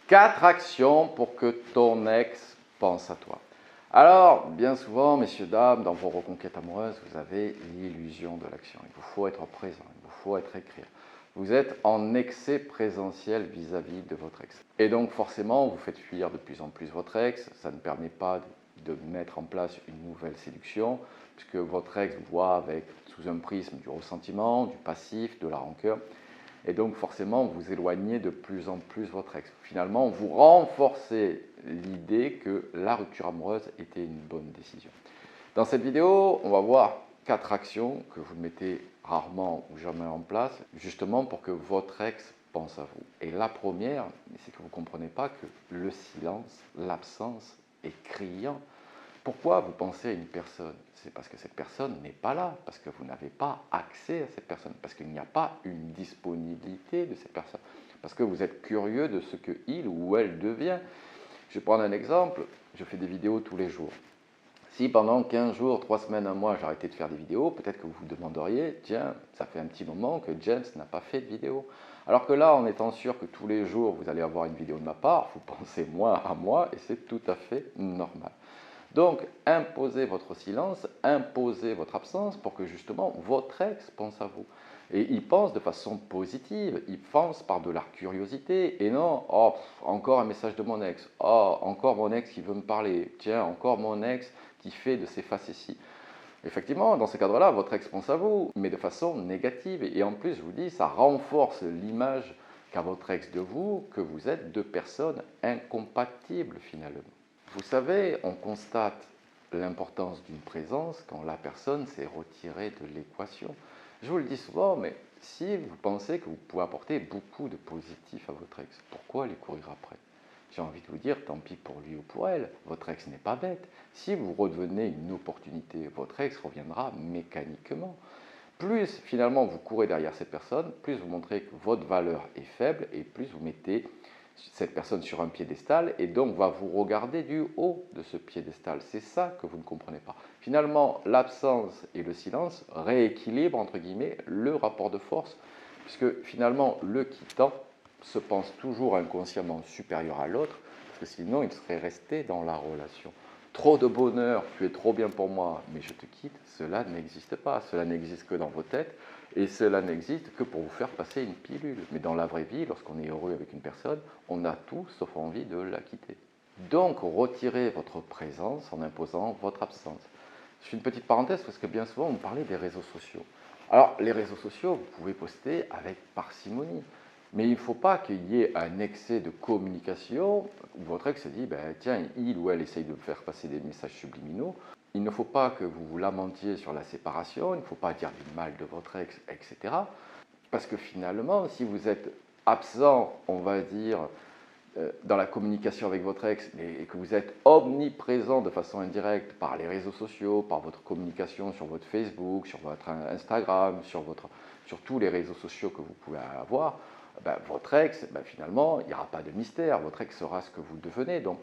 4 actions pour que ton ex pense à toi. Alors, bien souvent, messieurs, dames, dans vos reconquêtes amoureuses, vous avez l'illusion de l'action. Il vous faut être présent, il vous faut être écrire. Vous êtes en excès présentiel vis-à-vis de votre ex. Et donc, forcément, vous faites fuir de plus en plus votre ex. Ça ne permet pas de mettre en place une nouvelle séduction, puisque votre ex vous voit avec, sous un prisme du ressentiment, du passif, de la rancœur. Et donc forcément, vous éloignez de plus en plus votre ex. Finalement, vous renforcez l'idée que la rupture amoureuse était une bonne décision. Dans cette vidéo, on va voir 4 actions que vous mettez rarement ou jamais en place, justement pour que votre ex pense à vous. Et la première, c'est que vous ne comprenez pas que le silence, l'absence est criant. Pourquoi vous pensez à une personne? C'est parce que cette personne n'est pas là, parce que vous n'avez pas accès à cette personne, parce qu'il n'y a pas une disponibilité de cette personne, parce que vous êtes curieux de ce que il ou elle devient. Je vais prendre un exemple, je fais des vidéos tous les jours. Si pendant 15 jours, 3 semaines, un mois, j'arrêtais de faire des vidéos, peut-être que vous vous demanderiez, tiens, ça fait un petit moment que James n'a pas fait de vidéo. Alors que là, en étant sûr que tous les jours, vous allez avoir une vidéo de ma part, vous pensez moins à moi et c'est tout à fait normal. Donc, imposez votre silence, imposez votre absence pour que justement votre ex pense à vous. Et il pense de façon positive, il pense par de la curiosité et non, oh, encore un message de mon ex, oh, encore mon ex qui veut me parler, tiens, encore mon ex qui fait de ses facéties. Effectivement, dans ce cadre-là, votre ex pense à vous, mais de façon négative. Et en plus, je vous dis, ça renforce l'image qu'a votre ex de vous, que vous êtes deux personnes incompatibles finalement. Vous savez, on constate l'importance d'une présence quand la personne s'est retirée de l'équation. Je vous le dis souvent, mais si vous pensez que vous pouvez apporter beaucoup de positif à votre ex, pourquoi aller courir après? J'ai envie de vous dire, tant pis pour lui ou pour elle, votre ex n'est pas bête. Si vous redevenez une opportunité, votre ex reviendra mécaniquement. Plus finalement vous courez derrière cette personne, plus vous montrez que votre valeur est faible et plus vous mettez cette personne sur un piédestal et donc va vous regarder du haut de ce piédestal. C'est ça que vous ne comprenez pas. Finalement, l'absence et le silence rééquilibrent entre guillemets le rapport de force, puisque finalement le quittant se pense toujours inconsciemment supérieur à l'autre, parce que sinon il serait resté dans la relation. Trop de bonheur, tu es trop bien pour moi, mais je te quitte, cela n'existe pas. Cela n'existe que dans vos têtes et cela n'existe que pour vous faire passer une pilule. Mais dans la vraie vie, lorsqu'on est heureux avec une personne, on a tout sauf envie de la quitter. Donc, retirez votre présence en imposant votre absence. Je fais une petite parenthèse parce que bien souvent, on me parlait des réseaux sociaux. Alors, les réseaux sociaux, vous pouvez poster avec parcimonie. Mais il ne faut pas qu'il y ait un excès de communication où votre ex se dit, ben, tiens, il ou elle essaye de faire passer des messages subliminaux. Il ne faut pas que vous vous lamentiez sur la séparation, il ne faut pas dire du mal de votre ex, etc. Parce que finalement, si vous êtes absent, on va dire, dans la communication avec votre ex et que vous êtes omniprésent de façon indirecte par les réseaux sociaux, par votre communication sur votre Facebook, sur votre Instagram, sur tous les réseaux sociaux que vous pouvez avoir, ben, votre ex, ben, finalement, il n'y aura pas de mystère. Votre ex sera ce que vous devenez. Donc,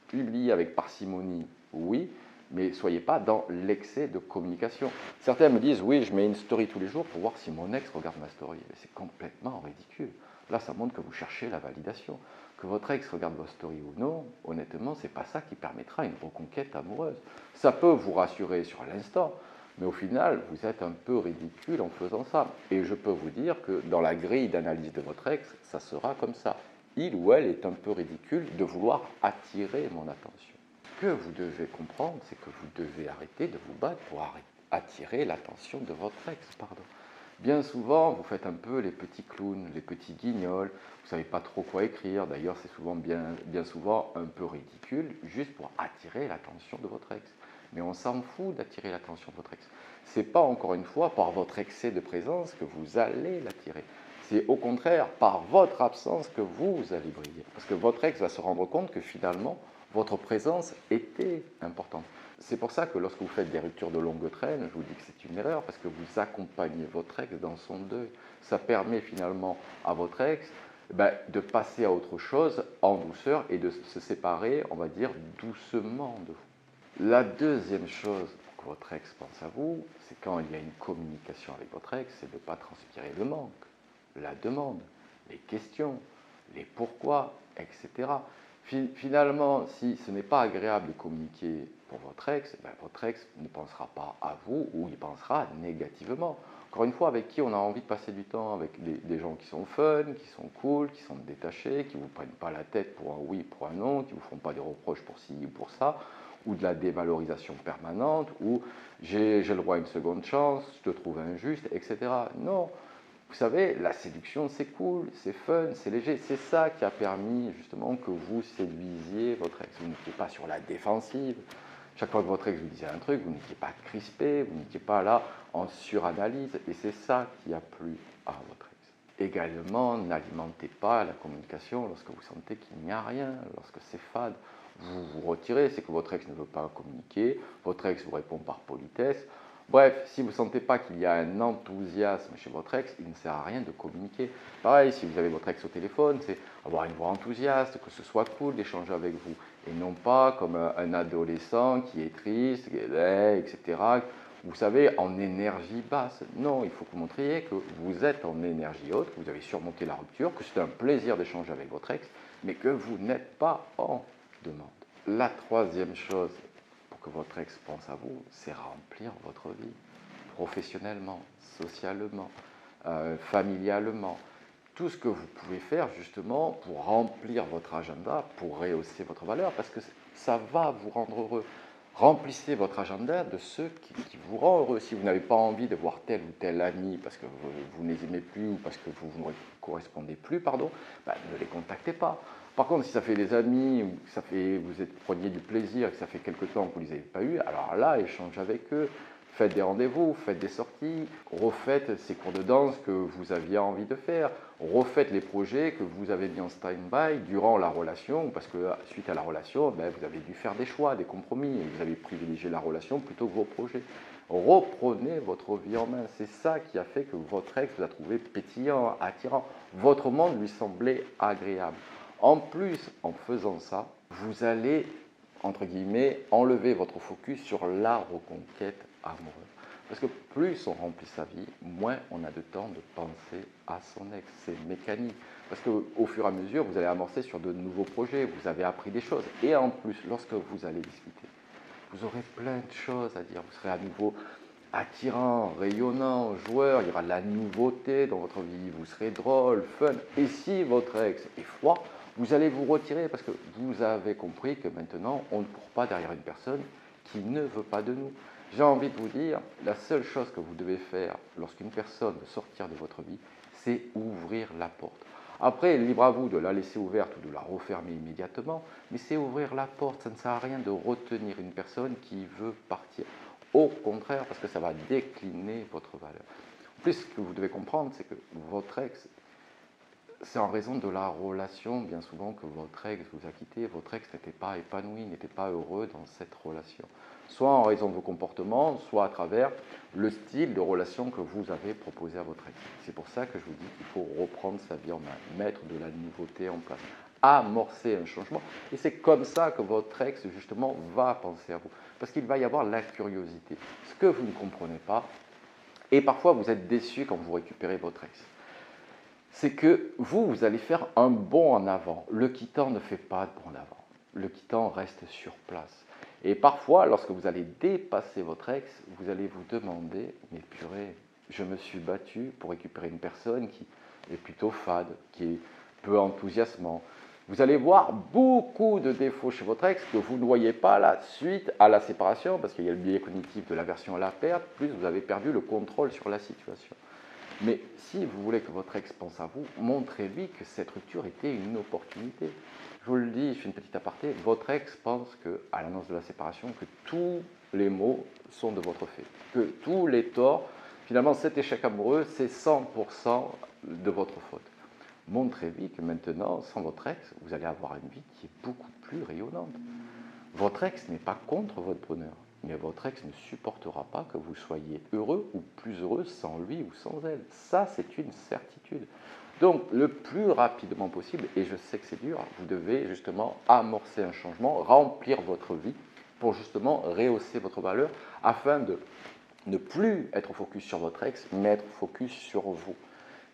publiez avec parcimonie, oui, mais soyez pas dans l'excès de communication. Certains me disent, oui, je mets une story tous les jours pour voir si mon ex regarde ma story. Mais c'est complètement ridicule. Là, ça montre que vous cherchez la validation. Que votre ex regarde vos stories ou non, honnêtement, c'est pas ça qui permettra une reconquête amoureuse. Ça peut vous rassurer sur l'instant, mais au final, vous êtes un peu ridicule en faisant ça. Et je peux vous dire que dans la grille d'analyse de votre ex, ça sera comme ça. Il ou elle est un peu ridicule de vouloir attirer mon attention. Ce que vous devez comprendre, c'est que vous devez arrêter de vous battre pour attirer l'attention de votre ex. Bien souvent, vous faites un peu les petits clowns, les petits guignols, vous ne savez pas trop quoi écrire, d'ailleurs c'est souvent bien souvent un peu ridicule, juste pour attirer l'attention de votre ex. Mais on s'en fout d'attirer l'attention de votre ex. Ce n'est pas encore une fois par votre excès de présence que vous allez l'attirer. C'est au contraire par votre absence que vous allez briller. Parce que votre ex va se rendre compte que finalement, votre présence était importante. C'est pour ça que lorsque vous faites des ruptures de longue traîne, je vous dis que c'est une erreur, parce que vous accompagnez votre ex dans son deuil. Ça permet finalement à votre ex de passer à autre chose en douceur et de se séparer, on va dire, doucement de vous. La deuxième chose pour que votre ex pense à vous, c'est quand il y a une communication avec votre ex, c'est de ne pas transpirer le manque, la demande, les questions, les pourquoi. etc. Finalement, si ce n'est pas agréable de communiquer pour votre ex ne pensera pas à vous ou il pensera négativement. Encore une fois, avec qui on a envie de passer du temps? Avec des gens qui sont fun, qui sont cool, qui sont détachés, qui ne vous prennent pas la tête pour un oui, pour un non, qui ne vous font pas des reproches pour ci ou pour ça, ou de la dévalorisation permanente, ou j'ai le droit à une seconde chance, je te trouve injuste, etc. Non, vous savez, la séduction, c'est cool, c'est fun, c'est léger. C'est ça qui a permis justement que vous séduisiez votre ex. Vous n'étiez pas sur la défensive. Chaque fois que votre ex vous disait un truc, vous n'étiez pas crispé, vous n'étiez pas là en suranalyse. Et c'est ça qui a plu à votre ex. Également, n'alimentez pas la communication lorsque vous sentez qu'il n'y a rien, lorsque c'est fade. Vous vous retirez, c'est que votre ex ne veut pas communiquer, votre ex vous répond par politesse. Bref, si vous ne sentez pas qu'il y a un enthousiasme chez votre ex, il ne sert à rien de communiquer. Pareil, si vous avez votre ex au téléphone, c'est avoir une voix enthousiaste, que ce soit cool d'échanger avec vous, et non pas comme un adolescent qui est triste, etc. Vous savez, en énergie basse. Non, il faut que vous montriez que vous êtes en énergie haute, que vous avez surmonté la rupture, que c'est un plaisir d'échanger avec votre ex, mais que vous n'êtes pas en demande. La troisième chose pour que votre ex pense à vous, c'est remplir votre vie, professionnellement, socialement, familialement. Tout ce que vous pouvez faire justement pour remplir votre agenda, pour rehausser votre valeur, parce que ça va vous rendre heureux. Remplissez votre agenda de ceux qui vous rend heureux. Si vous n'avez pas envie de voir tel ou tel ami parce que vous ne les aimez plus ou parce que vous ne correspondez plus, ne les contactez pas. Par contre, si ça fait des amis ou vous preniez du plaisir et que ça fait quelque temps que vous ne les avez pas eus, alors là, échangez avec eux. Faites des rendez-vous, faites des sorties, refaites ces cours de danse que vous aviez envie de faire, refaites les projets que vous avez mis en stand-by durant la relation, parce que suite à la relation, vous avez dû faire des choix, des compromis, et vous avez privilégié la relation plutôt que vos projets. Reprenez votre vie en main. C'est ça qui a fait que votre ex vous a trouvé pétillant, attirant. Votre monde lui semblait agréable. En plus, en faisant ça, vous allez entre guillemets, enlever votre focus sur la reconquête amoureuse. Parce que plus on remplit sa vie, moins on a de temps de penser à son ex. C'est mécanique. Parce qu'au fur et à mesure, vous allez amorcer sur de nouveaux projets, vous avez appris des choses. Et en plus, lorsque vous allez discuter, vous aurez plein de choses à dire. Vous serez à nouveau attirant, rayonnant, joueur, il y aura de la nouveauté dans votre vie, vous serez drôle, fun. Et si votre ex est froid, vous allez vous retirer parce que vous avez compris que maintenant, on ne court pas derrière une personne qui ne veut pas de nous. J'ai envie de vous dire, la seule chose que vous devez faire lorsqu'une personne veut sortir de votre vie, c'est ouvrir la porte. Après, libre à vous de la laisser ouverte ou de la refermer immédiatement, mais c'est ouvrir la porte. Ça ne sert à rien de retenir une personne qui veut partir. Au contraire, parce que ça va décliner votre valeur. En plus, ce que vous devez comprendre, c'est que votre ex, c'est en raison de la relation, bien souvent, que votre ex vous a quitté. Votre ex n'était pas épanoui, n'était pas heureux dans cette relation. Soit en raison de vos comportements, soit à travers le style de relation que vous avez proposé à votre ex. C'est pour ça que je vous dis qu'il faut reprendre sa vie en main, mettre de la nouveauté en place, amorcer un changement. Et c'est comme ça que votre ex, justement, va penser à vous. Parce qu'il va y avoir la curiosité, ce que vous ne comprenez pas. Et parfois, vous êtes déçu quand vous récupérez votre ex. C'est que vous allez faire un bond en avant. Le quittant ne fait pas de bond en avant. Le quittant reste sur place. Et parfois, lorsque vous allez dépasser votre ex, vous allez vous demander, mais purée, je me suis battu pour récupérer une personne qui est plutôt fade, qui est peu enthousiasmant. Vous allez voir beaucoup de défauts chez votre ex que vous ne voyez pas là suite à la séparation, parce qu'il y a le biais cognitif de l'aversion à la perte, plus vous avez perdu le contrôle sur la situation. Mais si vous voulez que votre ex pense à vous, montrez-lui que cette rupture était une opportunité. Je vous le dis, je fais une petite aparté, votre ex pense qu'à l'annonce de la séparation, que tous les maux sont de votre fait, que tous les torts, finalement cet échec amoureux, c'est 100% de votre faute. Montrez-lui que maintenant, sans votre ex, vous allez avoir une vie qui est beaucoup plus rayonnante. Votre ex n'est pas contre votre bonheur, mais votre ex ne supportera pas que vous soyez heureux ou plus heureux sans lui ou sans elle. Ça, c'est une certitude. Donc, le plus rapidement possible, et je sais que c'est dur, vous devez justement amorcer un changement, remplir votre vie pour justement rehausser votre valeur afin de ne plus être focus sur votre ex, mais être focus sur vous.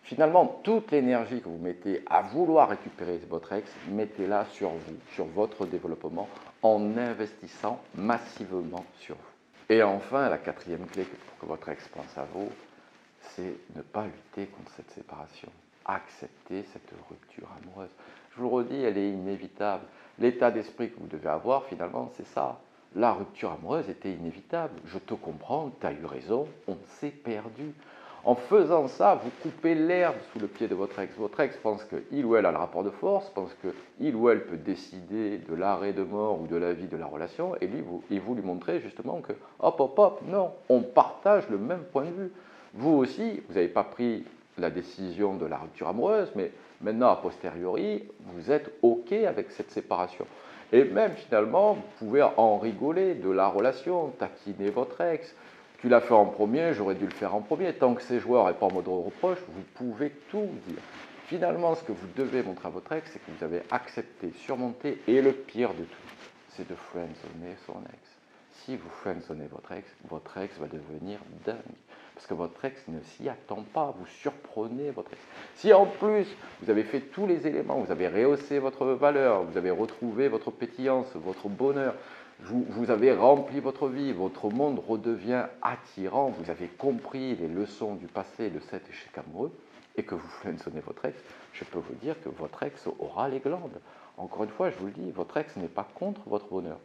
Finalement, toute l'énergie que vous mettez à vouloir récupérer votre ex, mettez-la sur vous, sur votre développement, en investissant massivement sur vous. Et enfin, la quatrième clé pour que votre ex pense à vous, c'est ne pas lutter contre cette séparation. Accepter cette rupture amoureuse. Je vous le redis, elle est inévitable. L'état d'esprit que vous devez avoir, finalement, c'est ça. La rupture amoureuse était inévitable. Je te comprends, tu as eu raison, on s'est perdu. En faisant ça, vous coupez l'herbe sous le pied de votre ex. Votre ex pense qu'il ou elle a le rapport de force, pense qu'il ou elle peut décider de l'arrêt de mort ou de la vie de la relation, et vous lui montrez justement que, hop, hop, hop, non, on partage le même point de vue. Vous aussi, vous n'avez pas pris la décision de la rupture amoureuse, mais maintenant, a posteriori, vous êtes OK avec cette séparation. Et même finalement, vous pouvez en rigoler de la relation, taquiner votre ex. Tu l'as fait en premier, j'aurais dû le faire en premier. Tant que ces joueurs et pas en mode reproche, vous pouvez tout dire. Finalement, ce que vous devez montrer à votre ex, c'est que vous avez accepté, surmonté, et le pire de tout, c'est de friendzoner son ex. Si vous friendzonez votre ex va devenir dingue. Parce que votre ex ne s'y attend pas, vous surprenez votre ex. Si en plus, vous avez fait tous les éléments, vous avez rehaussé votre valeur, vous avez retrouvé votre pétillance, votre bonheur, vous avez rempli votre vie, votre monde redevient attirant, vous avez compris les leçons du passé de cet échec amoureux, et que vous friendzonez votre ex, je peux vous dire que votre ex aura les glandes. Encore une fois, je vous le dis, votre ex n'est pas contre votre bonheur.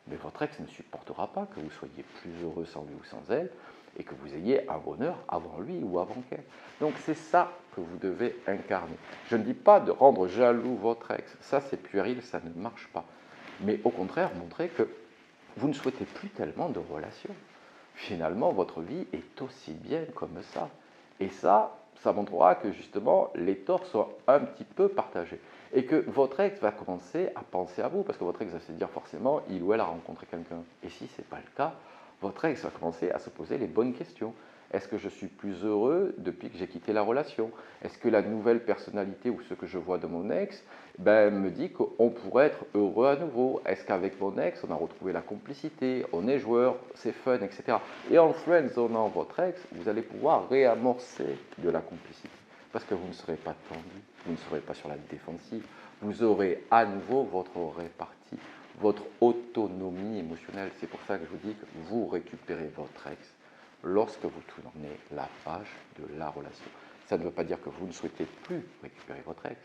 Mais votre ex ne supportera pas que vous soyez plus heureux sans lui ou sans elle, et que vous ayez un bonheur avant lui ou avant qu'elle. Donc c'est ça que vous devez incarner. Je ne dis pas de rendre jaloux votre ex, ça c'est puéril, ça ne marche pas. Mais au contraire, montrer que vous ne souhaitez plus tellement de relations. Finalement, votre vie est aussi bien comme ça. Et ça montrera que justement les torts sont un petit peu partagés. Et que votre ex va commencer à penser à vous, parce que votre ex va se dire forcément, il ou elle a rencontré quelqu'un. Et si ce n'est pas le cas, votre ex va commencer à se poser les bonnes questions. Est-ce que je suis plus heureux depuis que j'ai quitté la relation? Est-ce que la nouvelle personnalité ou ce que je vois de mon ex me dit qu'on pourrait être heureux à nouveau? Est-ce qu'avec mon ex, on a retrouvé la complicité, on est joueur, c'est fun, etc. Et en friendzonant votre ex, vous allez pouvoir réamorcer de la complicité. Parce que vous ne serez pas tendu, vous ne serez pas sur la défensive, vous aurez à nouveau votre répartie, votre autonomie émotionnelle. C'est pour ça que je vous dis que vous récupérez votre ex lorsque vous tournez la page de la relation. Ça ne veut pas dire que vous ne souhaitez plus récupérer votre ex,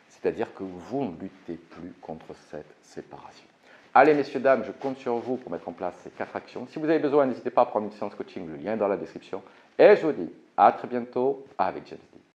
c'est-à-dire que vous ne luttez plus contre cette séparation. Allez, messieurs, dames, je compte sur vous pour mettre en place ces 4 actions. Si vous avez besoin, n'hésitez pas à prendre une séance coaching, le lien est dans la description. Et je vous dis à très bientôt avec Janice.